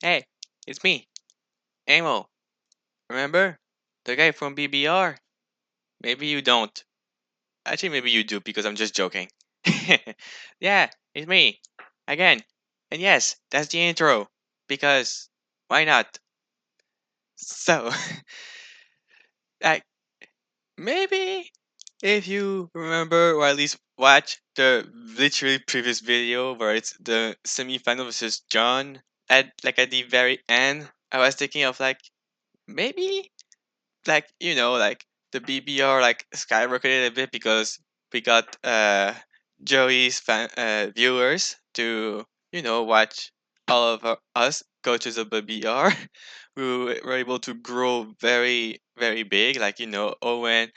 Hey, it's me, Aimel. Remember? The guy from BBR? Maybe you don't. Actually, maybe you do because I'm just joking. Yeah, it's me. Again. And yes, that's the intro. Because why not? So, like, maybe if you remember or at least watch the literally previous video where it's the semi-final versus John at the very end, I was thinking of maybe like the BBR like skyrocketed a bit because we got Joey's viewers to watch all of us go to the BBR. We were able to grow very very big, Owen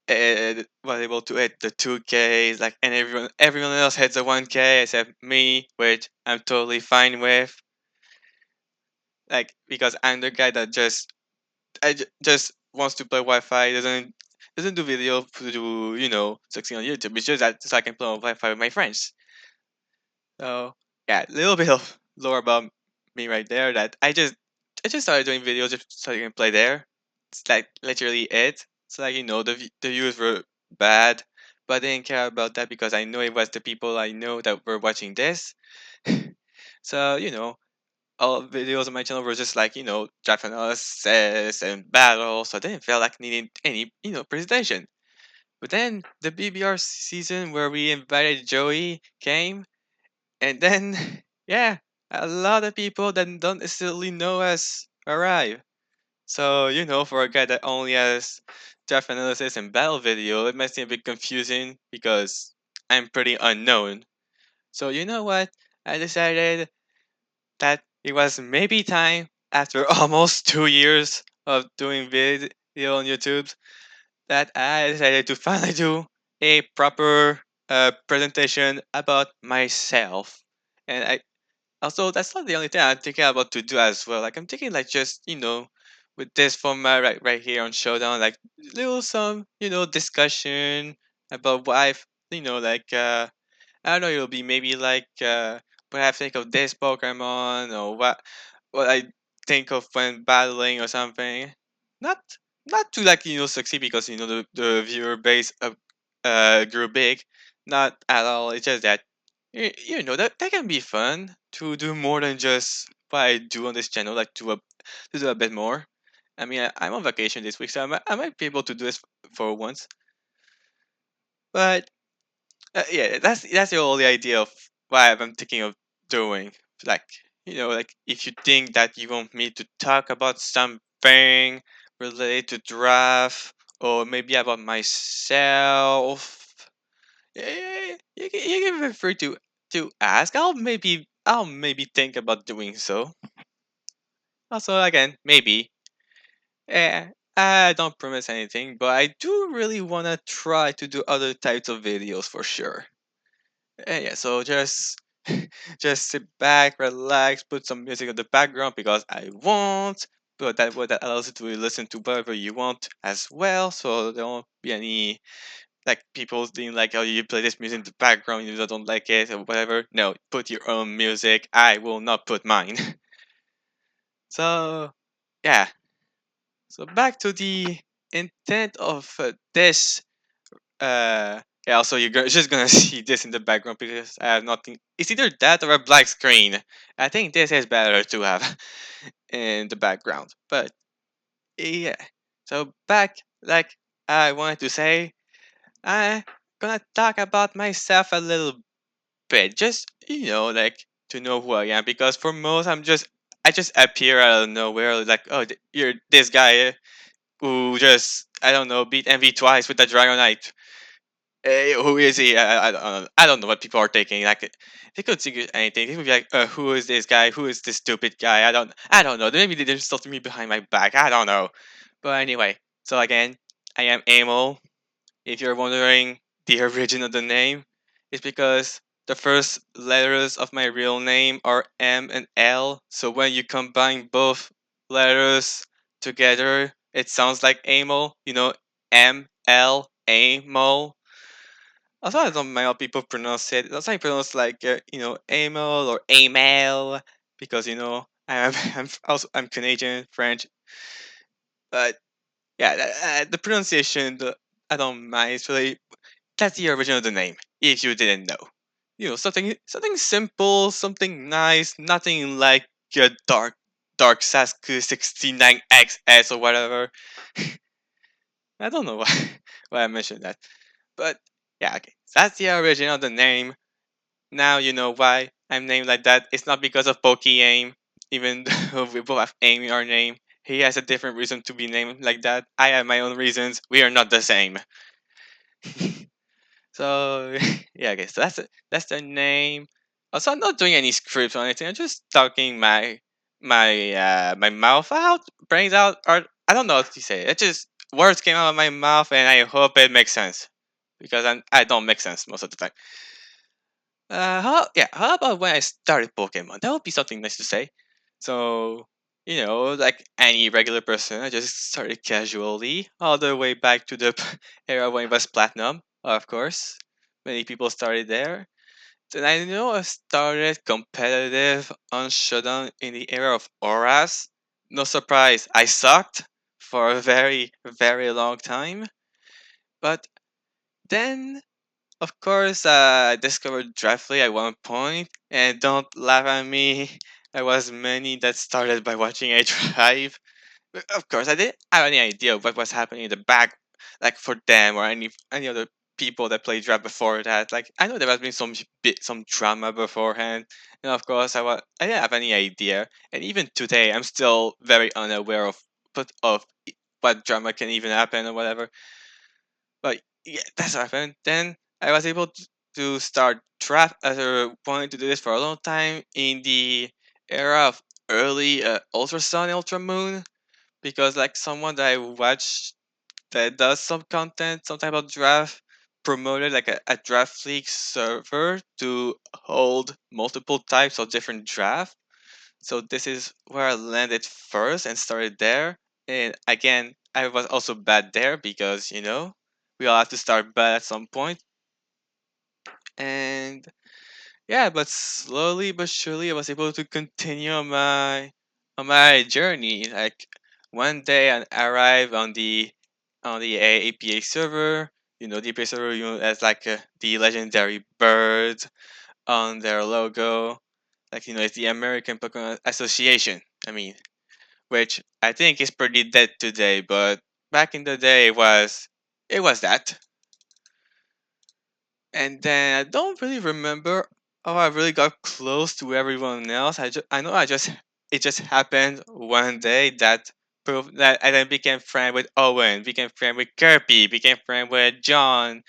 was able to hit the 2Ks, and everyone else hits the 1K except me, which I'm totally fine with, because I'm the guy that just wants to play Wi-Fi. Doesn't do video to do succeed on YouTube. It's just that so I can play on Wi-Fi with my friends. So yeah, a little bit of lore about me right there. That I just started doing videos just so I can play there. It's like literally it. So the views were bad, but I didn't care about that because I know it was the people I know that were watching this. So all videos on my channel were just draft analysis and battles, so I didn't feel like needing any presentation. But then the BBR season where we invited Joey came, and then yeah, a lot of people that don't necessarily know us arrive. So for a guy that only has draft analysis and battle video, it might seem a bit confusing because I'm pretty unknown. So you know what? I decided that it was maybe time after almost 2 years of doing video on YouTube that I decided to finally do a proper presentation about myself. And I also that's not the only thing I'm thinking about to do as well. Like I'm thinking just with this format right here on Showdown, like little some discussion about what I've I don't know. It'll be maybe what I think of this Pokemon or what I think of when battling or something. Not not to succeed because the viewer base grew big. Not at all. It's just that that can be fun to do more than just what I do on this channel. To do a bit more. I mean, I'm on vacation this week, so I might be able to do this for once. But yeah, that's the only idea of what I'm thinking of doing. Like if you think that you want me to talk about something related to draft or maybe about myself, yeah, you can feel free to ask. I'll maybe think about doing so. Also, again, maybe. Yeah, I don't promise anything, but I do really wanna try to do other types of videos for sure. Yeah, so just sit back, relax, put some music in the background because I want. But that allows you to listen to whatever you want as well. So there won't be any people being like, "Oh, you play this music in the background, you don't like it or whatever." No, put your own music. I will not put mine. So yeah. So back to the intent of this yeah, also you're just gonna see this in the background because I have nothing. It's either that or a black screen. I think this is better to have in the background. But yeah. So back I wanted to say, I'm gonna talk about myself a little bit. Just to know who I am because for most I just appear out of nowhere like, oh, you're this guy who just I don't know beat MV twice with the Dragonite. Who is he? I don't know what people are thinking. Like they could think anything. They could be like, "Who is this guy? Who is this stupid guy?" I don't know. Maybe they're insulting me behind my back. I don't know. But anyway, so again, I am Aimel. If you're wondering the origin of the name, it's because the first letters of my real name are M and L. So when you combine both letters together, it sounds like Amel. M L Amel. Also, I don't mind how people pronounce it. That's how I pronounce Amel or Amail because I'm Canadian, French, but yeah, the pronunciation, I don't mind. It's really that's the origin of the name. If you didn't know, something simple, something nice, nothing like your dark Sasku 69XS or whatever. I don't know why why I mentioned that, but yeah, okay. That's the origin of the name. Now you know why I'm named like that. It's not because of Pokey Aim, even though we both have Aim in our name. He has a different reason to be named like that. I have my own reasons. We are not the same. So yeah, okay. So that's the name. Also, I'm not doing any scripts or anything. I'm just talking my mouth out, brains out, or I don't know what to say. It just words came out of my mouth, and I hope it makes sense because I don't make sense most of the time. How about when I started Pokemon? That would be something nice to say. So, like any regular person, I just started casually, all the way back to the era when it was Platinum, of course. Many people started there. Then I know I started competitive on Showdown in the era of Auras. No surprise, I sucked for a very, very long time. But then of course, I discovered Draftly at one point, and don't laugh at me. I was many that started by watching a drive. But of course, I didn't have any idea what was happening in the back, like for them or any other people that played draft before that. Like I know there has been some drama beforehand, and of course, I didn't have any idea. And even today, I'm still very unaware of what drama can even happen or whatever. But yeah, that's what happened. Then I was able to start trap after wanting to do this for a long time in the era of early Ultra Sun, Ultra Moon, because like someone that I watched that does some content, some type of draft, promoted like a draft league server to hold multiple types of different draft. So this is where I landed first and started there. And again, I was also bad there because we all have to start bad at some point. And yeah, but slowly but surely, I was able to continue on my journey. Like one day, I arrived on the APA server. The APA server, as like the legendary birds on their logo. Like it's the American Pokemon Association. I mean, which I think is pretty dead today, but back in the day it was that. And then I don't really remember how I really got close to everyone else. I know it just happened one day that proved that I then became friend with Owen, became friend with Kirby, became friend with John.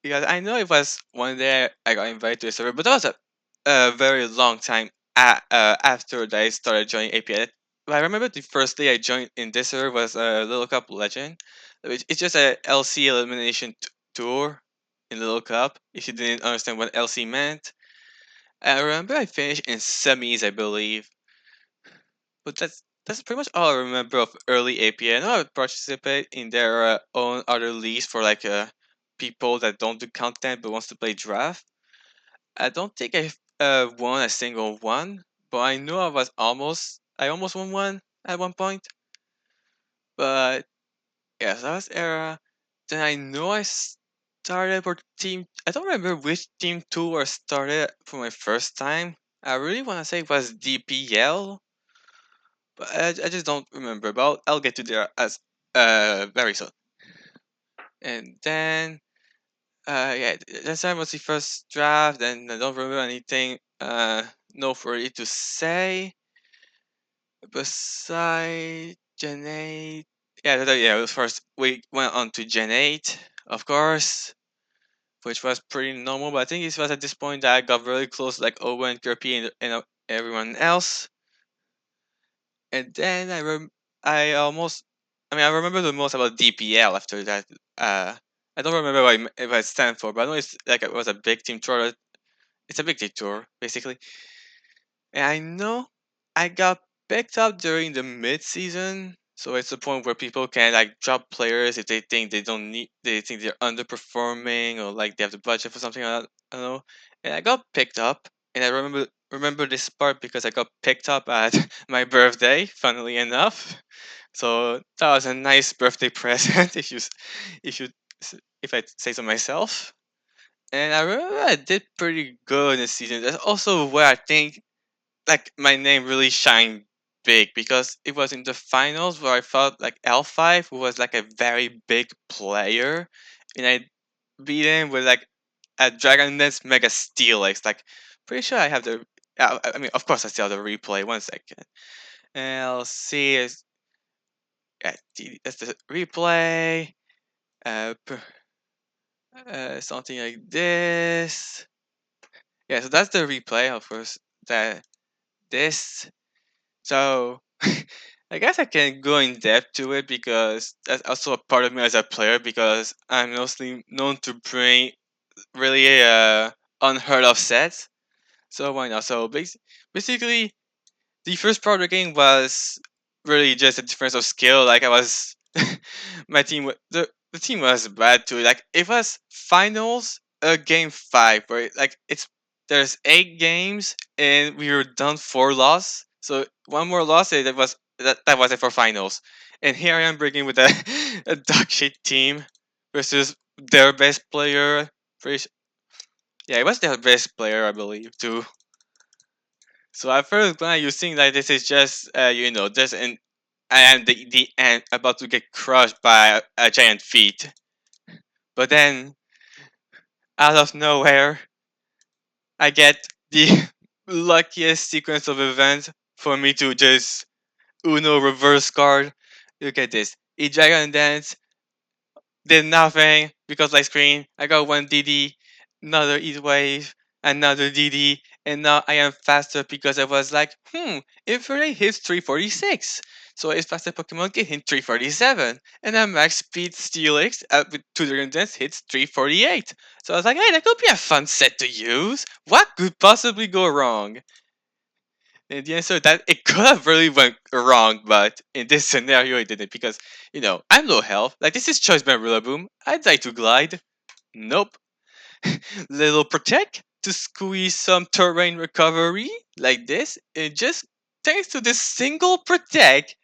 Because I know it was one day I got invited to a server, but that was a very long time after that I started joining API. But I remember the first day I joined in this server was a Little Cup Legend. It's just a LC elimination tour in Little Cup. If you didn't understand what LC meant, I remember I finished in semis, I believe. But that's pretty much all I remember of early APA. I know I would participate in their own other leagues for like people that don't do content but wants to play draft. I don't think I won a single one, but I know I almost won one at one point. But yeah, so that was era. Then I know I started for team. I don't remember which team two I started for my first time. I really want to say it was DPL, but I just don't remember. But I'll get to there as very soon. And then yeah, that time was the first draft, and I don't remember anything noteworthy to say besides Gen 8. Yeah, yeah, it was first. We went on to Gen 8, of course, which was pretty normal. But I think it was at this point that I got very close, like Owen, Kirby, and everyone else. And then I almost, I remember the most about DPL after that. Uh, I don't remember what it stands for, but I know it's like it was a big team tour. It's a big team tour, basically. And I know I got picked up during the mid season. So it's the point where people can like drop players if they think they think they're underperforming or like they have the budget for something. I don't know. And I got picked up, and I remember remember this part because I got picked up at my birthday, funnily enough. So that was a nice birthday present, if you, if I say so myself. And I remember I did pretty good in the season. That's also where I think like my name really shined big because it was in the finals where I felt like L5 was like a very big player, and I beat him with like a Dragon Dance Mega Steel. Like, pretty sure I have the. I mean, of course, I still have the replay. One second. And I'll see. Yeah, that's the replay. Something like this. Yeah, so that's the replay. Of course, that this. So I guess I can go in depth to it because that's also a part of me as a player because I'm mostly known to bring really unheard of sets. So why not? So basically, the first part of the game was really just a difference of skill. Like I was, my team, the team was bad too. Like it was finals, game five, where like there's 8 games and we were done 4 loss. So one more loss, and that was it for finals. And here I am bringing with a a dog shit team versus their best player. Yeah, it was their best player, I believe, too. So at first glance, you think that this is just, just an and the ant about to get crushed by a giant feet. But then, out of nowhere, I get the luckiest sequence of events for me to just Uno reverse card. Look at this. E Dragon Dance did nothing because light screen. I got one DD, another Eat Wave, another DD, and now I am faster because I was like, Infinite hits 346. So it's faster Pokemon can hit 347. And then max speed Steelix with 2 Dragon Dance hits 348. So I was like, hey, that could be a fun set to use. What could possibly go wrong? And the answer that it could have really went wrong, but in this scenario it didn't because I'm low health. Like this is Choice by Rillaboom. I'd like to glide. Nope. Little protect to squeeze some terrain recovery like this. And just thanks to this single protect,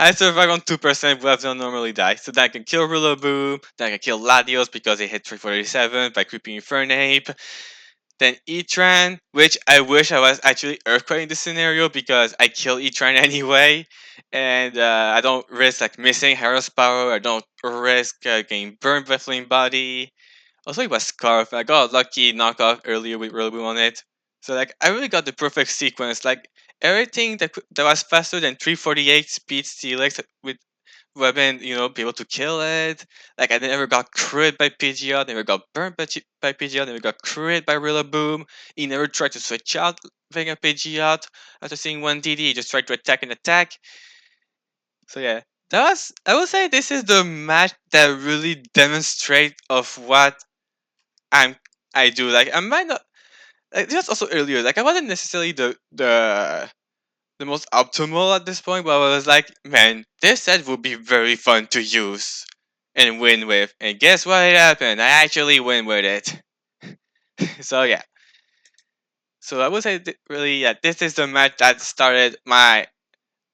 I survive on 2% where I don't normally die. So that I can kill Rillaboom, then I can kill Latios because they hit 347 by creeping Infernape. Then Etran, which I wish I was actually Earthquake in this scenario because I kill Etran anyway, and I don't risk like missing Harrow's power. I don't risk getting burned by Flame Body. Also, it was Scarf. I got a lucky knockoff earlier with Rillaboom on it. So like, I really got the perfect sequence. Like everything that was faster than 348 speed Steelix with weapon, be able to kill it. Like I never got crit by Pidgeot, never got burned by Pidgeot, never got crit by Rillaboom. He never tried to switch out being a Pidgeot after seeing one DD. He just tried to attack and attack. So yeah, I would say this is the match that really demonstrate of what I'm I do. Like I might not like just also earlier. Like I wasn't necessarily the most optimal at this point, but I was like, man, this set would be very fun to use and win with. And guess what happened? I actually win with it. So yeah. So I would say really, yeah, this is the match that started my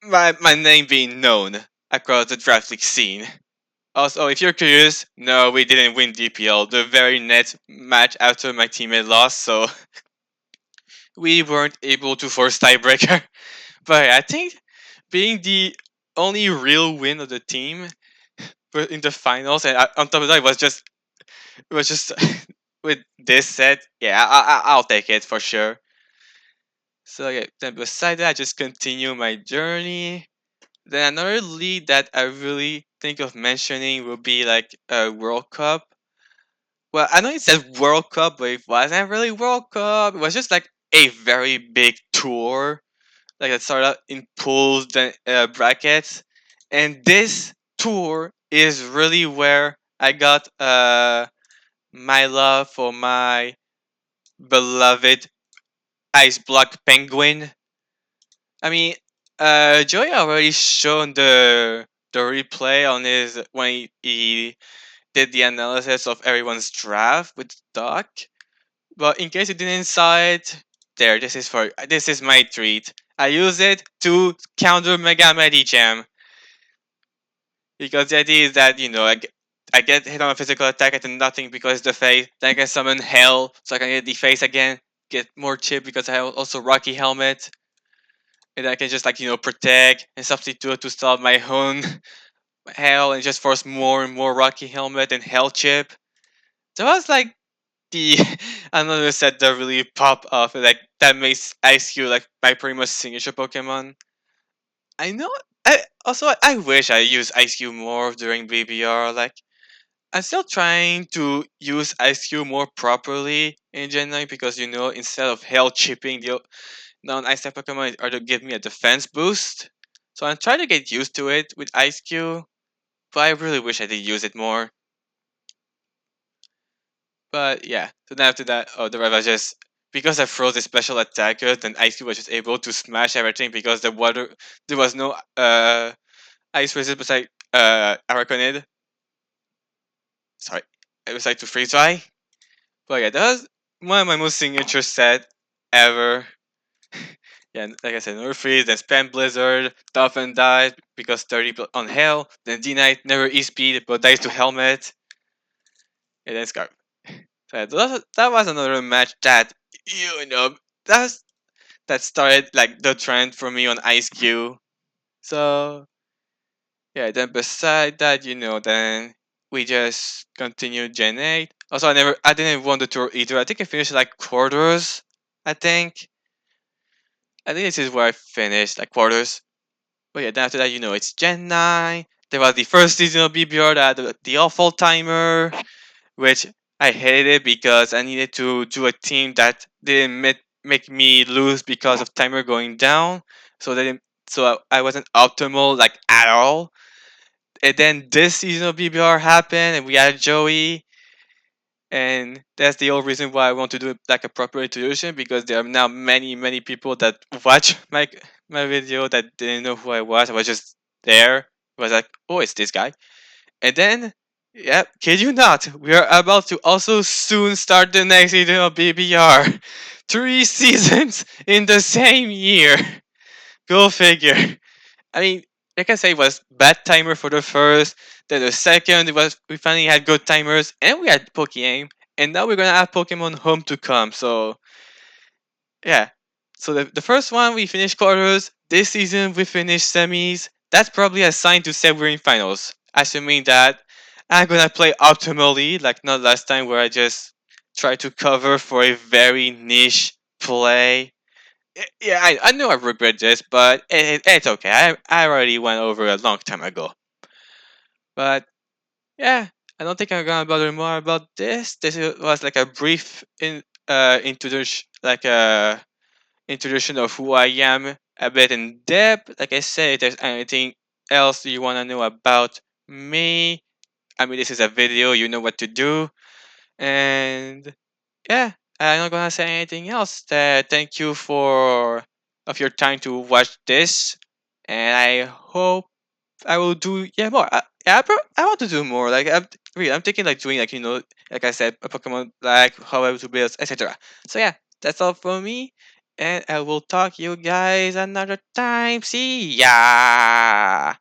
name being known across the draft league scene. Also, if you're curious, no, we didn't win DPL. The very next match after my teammate lost, so we weren't able to force tiebreaker. But I think being the only real win of the team in the finals, and on top of that, it was just with this set. Yeah, I'll take it for sure. So yeah, then beside that, I just continue my journey. Then another league that I really think of mentioning will be like a World Cup. Well, I know it said World Cup, but it wasn't really World Cup. It was just like a very big tour, like it started out in pools, then brackets, and this tour is really where I got my love for my beloved ice block penguin. I mean, Joey already shown the replay on his when he did the analysis of everyone's draft with Doc. But in case you didn't saw it, There, this is my treat. I use it to counter Mega Medicham because the idea is that I get hit on a physical attack, I do nothing because the face. Then I can summon Hell, so I can get the face again, get more chip because I have also Rocky Helmet, and I can just protect and substitute to stop my own Hell and just force more and more Rocky Helmet and Hell chip. So I was like the another set that really pop off, like that makes IceQ like my pretty much signature Pokemon. I know. I wish I used IceQ more during BBR. Like I'm still trying to use IceQ more properly in Gen 9 because instead of hell chipping the non-ice type Pokemon are to give me a defense boost. So I'm trying to get used to it with IceQ, but I really wish I did use it more. But yeah, so then after that, the Rev was just because I froze the special attacker, then Ice Cube was just able to smash everything because there was no ice resist beside Araconid. Sorry, it was like to freeze dry. But yeah, that was one of my most signature set ever. Yeah, like I said, no freeze, then spam blizzard, Dolphin dies because 30 on hell, then D Knight never E speed but dies to helmet, and then Scar. So yeah, that was another match that that's that started like the trend for me on Ice Cube. So yeah, then beside that, then we just continued Gen 8. Also, I didn't won the tour either. I think I finished like quarters. I think. I think this is where I finished like quarters. But yeah, then after that, it's Gen 9. There was the first season of BBR that the awful timer, which I hated it because I needed to do a team that didn't make me lose because of timer going down. So they didn't, so I wasn't optimal like at all. And then this season of BBR happened, and we had Joey, and that's the whole reason why I want to do like a proper introduction because there are now many people that watch my video that didn't know who I was. I was just there. I was like, oh, it's this guy. And then, yeah, kid you not, we are about to also soon start the next season of BBR. 3 seasons in the same year. Go figure. I mean, like I say, it was bad timer for the first. Then the second, it was we finally had good timers, and we had Pokéaim, and now we're gonna have Pokemon Home to come. So yeah. So the first one we finished quarters. This season we finished semis. That's probably a sign to say we're in finals. Assuming that I'm gonna play optimally, like not last time where I just tried to cover for a very niche play. Yeah, I know I regret this, but it's okay. I already went over a long time ago. But yeah, I don't think I'm gonna bother more about this. Was like a brief introduction, like a introduction of who I am a bit in depth. Like I said, if there's anything else you want to know about me, I mean, this is a video, you know what to do. And yeah, I'm not gonna say anything else. Thank you for of your time to watch this, and I hope I will do more. I want to do more. Like I'm thinking like doing like like I said, a Pokemon like how I to build, etc. So yeah, that's all for me, and I will talk you guys another time. See ya.